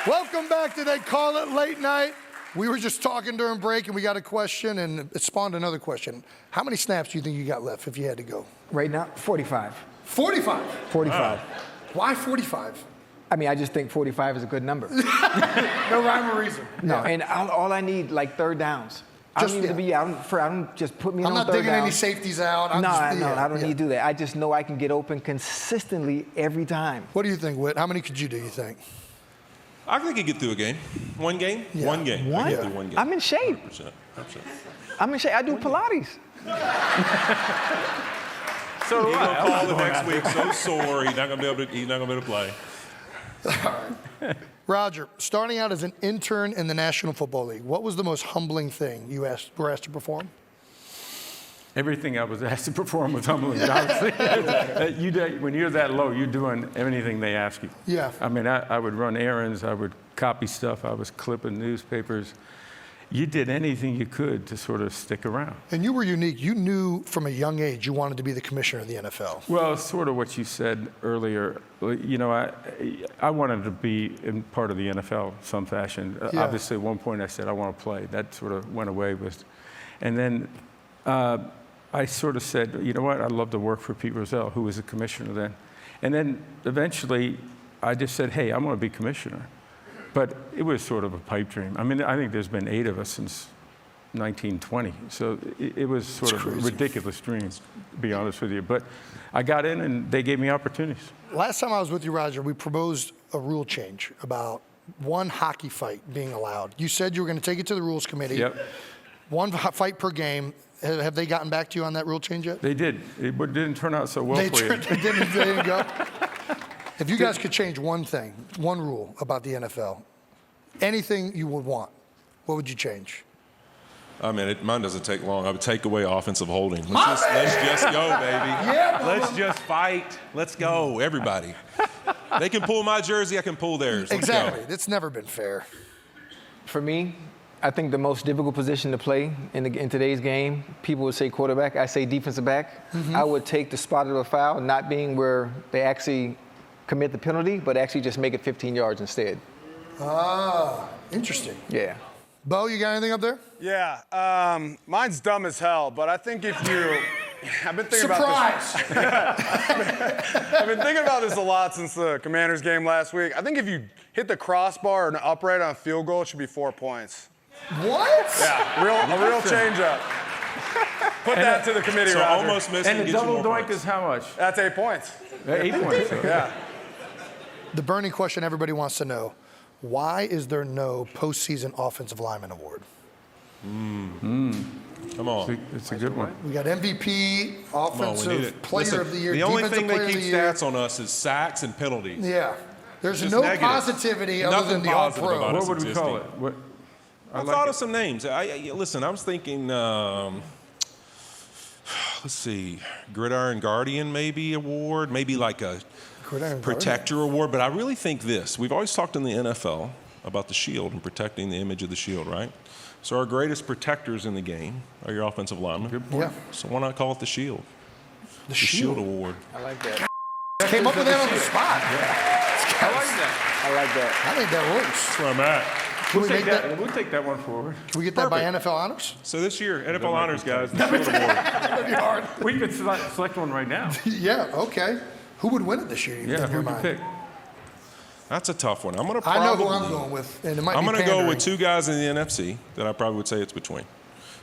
Welcome back to They Call It Late Night. We were just talking during break, and we got a question, and it spawned another question. How many snaps do you think you got left if you had to go? Right now, 45. 45? 45. Why 45? I mean, I just think 45 is a good number. No rhyme or reason. No, Yeah. and all I need, like, third downs. I don't need to be out for. I don't just put me on third down. I'm not digging any safeties out. No, I don't need to do that. I just know I can get open consistently every time. What do you think, Whit? How many could you do, you think? I think I could get through a game. One game? Yeah. One game. One? I can get through one game. I'm in shape. 100%. I'm in shape. I do Pilates. So he's gonna call the next week so sore he's not gonna be able to play. Roger, starting out as an intern in the National Football League, what was the most humbling thing you were asked to perform? Everything I was asked to perform was humbling. Honestly, when you're that low, you're doing anything they ask you. Yeah. I mean, I would run errands, I would copy stuff, I was clipping newspapers. You did anything you could to sort of stick around. And you were unique. You knew from a young age you wanted to be the commissioner of the NFL. Well, sort of what you said earlier. You know, I wanted to be in part of the NFL some fashion. Yeah. Obviously, at one point I said I want to play. That sort of went away and then I sort of said, you know what? I'd love to work for Pete Rozelle, who was the commissioner then. And then eventually I just said, hey, I'm going to be commissioner. But it was sort of a pipe dream. I mean, I think there's been 8 of us since 1920. So it was sort of a ridiculous dream, to be honest with you. But I got in and they gave me opportunities. Last time I was with you, Roger, we proposed a rule change about one hockey fight being allowed. You said you were going to take it to the rules committee. Yep. One fight per game. Have they gotten back to you on that rule change yet? They did. It didn't turn out so well for you. They didn't go? If you guys could change one thing, one rule about the NFL, anything you would want, what would you change? I mean, mine doesn't take long. I would take away offensive holding. Let's just go, baby. Yeah, let's just fight. Let's go, everybody. They can pull my jersey. I can pull theirs. Let's exactly. go. It's never been fair. For me, I think the most difficult position to play in today's game, people would say quarterback. I say defensive back. Mm-hmm. I would take the spot of the foul, not being where they actually commit the penalty, but actually just make it 15 yards instead. Ah, interesting. Yeah. Bo, you got anything up there? Yeah, mine's dumb as hell, but I think if you, I've been thinking about this. I've been thinking about this a lot since the Commanders game last week. I think if you hit the crossbar or an upright on a field goal, it should be 4 points. What? Yeah, a real change-up. Put that to the committee, So Roger. almost missing. And the double doink is how much? That's 8 points. 8 points. Yeah. The burning question everybody wants to know, why is there no postseason offensive lineman award? Come on. It's a good one. We got MVP, offensive player Listen, of the year, the only defensive thing they player of keep the year. stats on us is sacks and penalties. Yeah. There's Just no negative. positivity other Nothing than the positive all-pro. about it. What would we call it? I thought of some names. Listen, I was thinking, let's see, Gridiron Guardian maybe award, maybe like a Protector award. But I really think this. We've always talked in the NFL about the shield and protecting the image of the shield, right? So our greatest protectors in the game are your offensive linemen. Good point. Yeah. So why not call it the shield? The Shield Award. I like that. Came up with that on the spot. I like that. I like that. I think that works. That's where I'm at. Can we make that? We'll take that one forward. Can we get that by NFL honors? So this year, NFL Honors, guys, the Shield Award. That'd be hard. We could select one right now. Yeah, okay. Who would win it this year? Yeah, who would you pick? That's a tough one. I'm going to I know probably. who I'm going with, and it might I'm be going to go pandering. with 2 guys in the NFC that I probably would say it's between.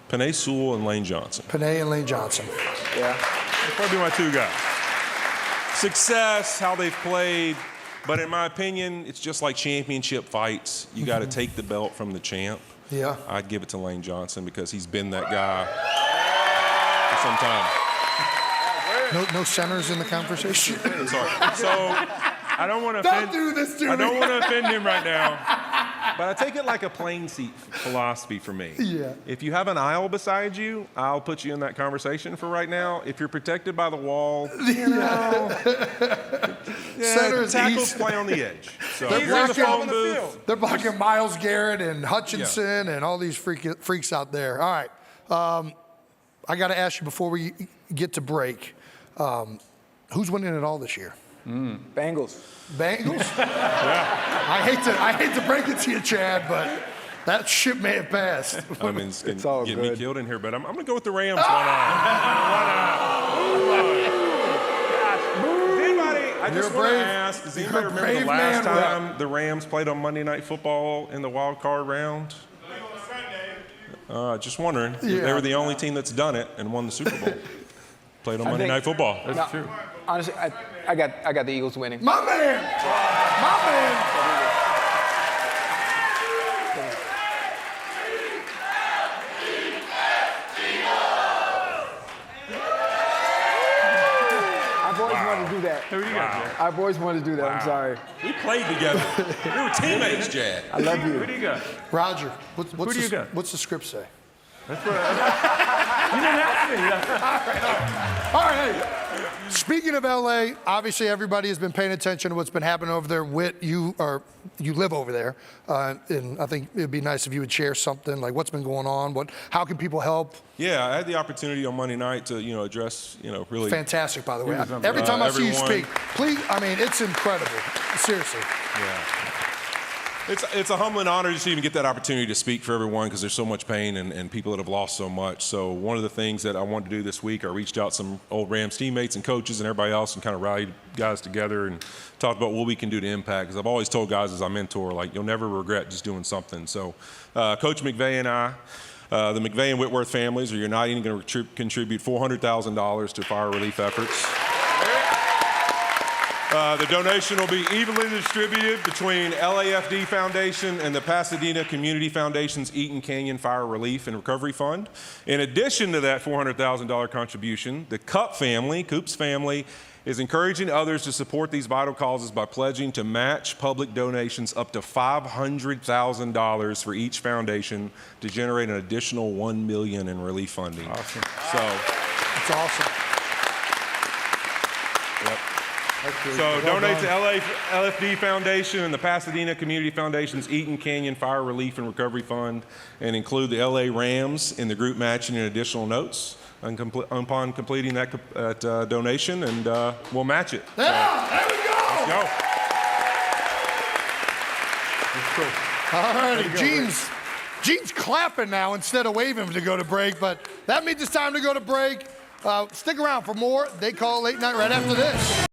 Penei Sewell and Lane Johnson. Penei and Lane Johnson. Yeah. They'll probably be my 2 guys. Success, how they've played, but in my opinion, it's just like championship fights. You got to take the belt from the champ. Yeah. I'd give it to Lane Johnson because he's been that guy for some time. No centers in the conversation. Sorry. So I don't want to Don't offend. do this to me. I don't want to offend him right now. But I take it like a plain seat philosophy for me. Yeah. If you have an aisle beside you, I'll put you in that conversation for right now. If you're protected by the wall, you know, Centers, tackles play on the edge. So They're if you're in the blocking phone on the booth, They're blocking Myles Garrett and Hutchinson and all these freaks out there. All right. I got to ask you before we get to break, who's winning it all this year? Bengals. Bengals? I hate to break it to you, Chad, but that ship may have passed. I mean, it's all get me good. killed in here, but I'm going to go with the Rams. Why not? I just want to ask, does anybody remember the last time the Rams played on Monday Night Football in the wild card round? Just wondering. Yeah. They were the only team that's done it and won the Super Bowl. Played on Monday Night Football. That's true. Honestly, I got the Eagles winning. My man! My man! I've always wanted to do that. Who do you got there? I've always wanted to do that. I'm sorry. We played together. We were teammates, Jad. I love you. Who do you got? Roger, what's do you got? What's the script say? That's what you didn't ask me. All right, hey. Speaking of LA, obviously everybody has been paying attention to what's been happening over there. Whit, you live over there, and I think it'd be nice if you would share something like what's been going on. How can people help? Yeah, I had the opportunity on Monday night to, address, really. Fantastic, by the way. was Every time I see you everyone. speak, please. I mean, it's incredible. Seriously. Yeah. It's a humbling honor just to even get that opportunity to speak for everyone because there's so much pain and people that have lost so much. So one of the things that I wanted to do this week, I reached out to some old Rams teammates and coaches and everybody else and kind of rallied guys together and talked about what we can do to impact. Because I've always told guys as I mentor, like, you'll never regret just doing something. So Coach McVay and I, the McVay and Whitworth families are uniting and going to contribute $400,000 to fire relief efforts. The donation will be evenly distributed between LAFD Foundation and the Pasadena Community Foundation's Eaton Canyon Fire Relief and Recovery Fund. In addition to that $400,000 contribution, the Coops family is encouraging others to support these vital causes by pledging to match public donations up to $500,000 for each foundation to generate an additional $1 million in relief funding. Awesome. So, It's awesome. yep. So donate to LFD Foundation and the Pasadena Community Foundation's Eaton Canyon Fire Relief and Recovery Fund and include the LA Rams in the group matching and additional notes upon completing that donation, and we'll match it. Yeah, there we go. Let's go. That's cool. All right, Gene's clapping now instead of waving to go to break, but that means it's time to go to break. Stick around for more. They Call Late Night right after this.